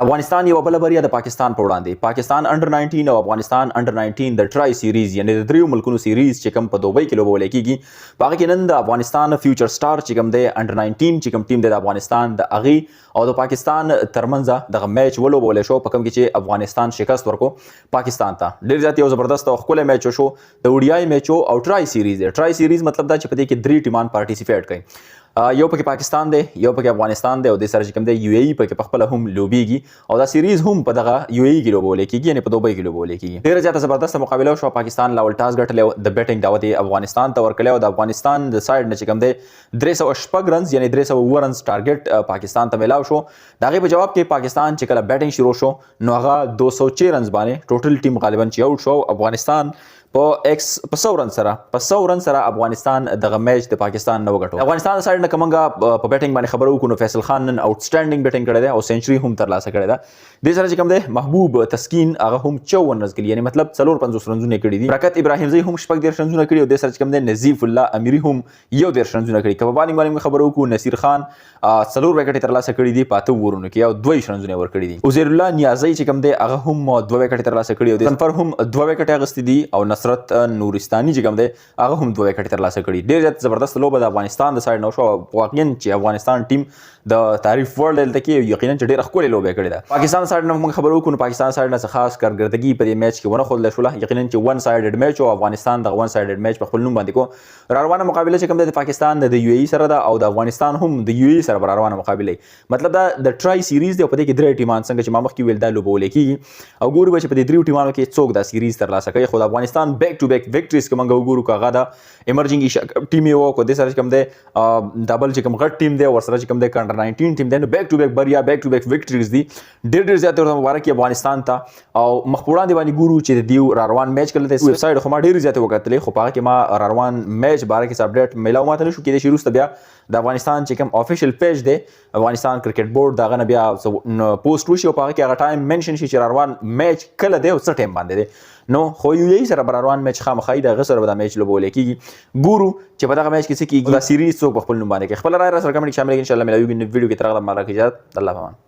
افغانستان یو بل بریا د پاکستان په وړاندې پاکستان انډر 19 او افغانستان انډر 19 د ټرای سیریز یعنی د دریو ملکونو سیریز چې کوم په دوبۍ کې لوبول کیږي په هغه کې نن د افغانستان فیوچر سٹار چې کوم دی انډر 19 چې کوم ټیم دی د افغانستان د اغي او د پاکستان ترمنځ دغه میچ ولوبول شو په کوم کې چې افغانستان شکست ورکو پاکستان ته ډیر زیات یو زبردست او ښکلی میچ شو د وډیای میچ او ټرای سیریز دی ټرای سیریز مطلب دا چې په دې کې درې ټیمان پارټیسیپیټ کوي یو پکې پاکستان دی یو پکې افغانستان دی او د سره چې کوم دی یو ای پکې په خپل هم لوبیږي او دا سیریز هم په دغه یو ای کې لوبول کیږي یعنی په دوبۍ کې لوبول کیږي ډیره زیاته زبردست مقابله شو پاکستان لاول ټاس ګټلې د بیټینګ دعوت افغانستان ته ورکړل او د افغانستان د سایډ نه چې کوم دی 306 رنز یعنی 300 رنز ټارګټ پاکستان ته ملاو شو دغه په جواب کې پاکستان چې کله بیټینګ شروع شو نو هغه 206 رنز باندې ټوټل ټیم غالبا چې اوټ شو افغانستان په 100 رن سره افغانستان دغه میچ د پاکستان نه وګټو افغانستان سایډ نه کومه په بیټینګ باندې خبرو کو نو فیصل خان نن اوټسټانډینګ بیټینګ کړی دی او سنچري هم ترلاسه کړی ده د سره چې کوم دی محبوب تسکین هغه هم 54 رنز کړي یعنی مطلب 450 رنزونه کړي دي برکت ابراهیم زئی هم شپږ ډیر رنزونه کړي او د سره چې کوم دی نظیف الله امیری هم یو ډیر رنزونه کړي کبابانی باندې خبرو کو نصیر خان 4 وکټ ترلاسه کړي دي پاته ورونو کې او 2 رنزونه ور کړي دي وزیر الله نیازی چې کوم دی هغه هم 2 وکټ ترلاسه کړي او د سنفر هم 2 وکټ اغستې دي او نصرت نورستاني چې کوم دی هغه هم 2 وکټ ترلاسه کړي ډیر زیات زبردست لوبه د افغانستان د سایډ نو شو واقعا چې افغانستان ټیم د تعریف ورلد دلته کې یقینا چې ډیر ښکلې لوبه کړې ده پاکستان سایډ نه موږ خبرو کوو پاکستان سایډ نه خاص کارګردګي په دې میچ کې ونه خول شو یقینا چې ون سایډډ میچ او افغانستان د ون سایډډ میچ په خپل نوم باندې کو روانه مقابله چې کوم د پاکستان د یو ای سره ده او د افغانستان هم د یو ای سره روانه مقابله مطلب دا د ټرای سیریز دی په دې کې درې ټیمان څنګه چې ما مخکې ویل دا لوبول کیږي او ګورو چې په دې دریو ټیمانو کې څوک دا سیریز ترلاسه کوي خو د افغانستان بیک ټو بیک وکټریز کوم ګورو کاغه دا ایمرجنګ ټیم یو کو د سره کوم دی ډبل چې کوم غټ ټیم دی ور سره چې کوم دی انډر 19 ټیم دی بیک ټو بیک بریا بیک ټو بیک وکټریز دي ډېر زیات ورته مبارک افغانستان ته او مخپوران دی باندې ګورو چې دیو روان میچ کړل د ویب سټ خو ما ډېر زیات وکړلې خو په هغه کې ما روان میچ باره کې اپډیټ ملاو ماته نشو کېدای شي روسته بیا د افغانستان چې کوم افیشل پیج دی افغانستان کرکټ بورډ دغه نه بیا پوسټ وشي او په هغه کې هغه ټایم منشن شي چې روان میچ کله دی او څه ټایم باندې دی نو خو یو ای سره روان میچ خامخای د غسر به د میچ لوبول کیږي ګورو چې په دغه میچ کې څه کیږي دا سیریز څوک په خپل نوم باندې کې خپل رائے سره کمنټ شامل ان شاء الله ملاوي ویډیو کې تر هغه مله کې اجازه الله پامان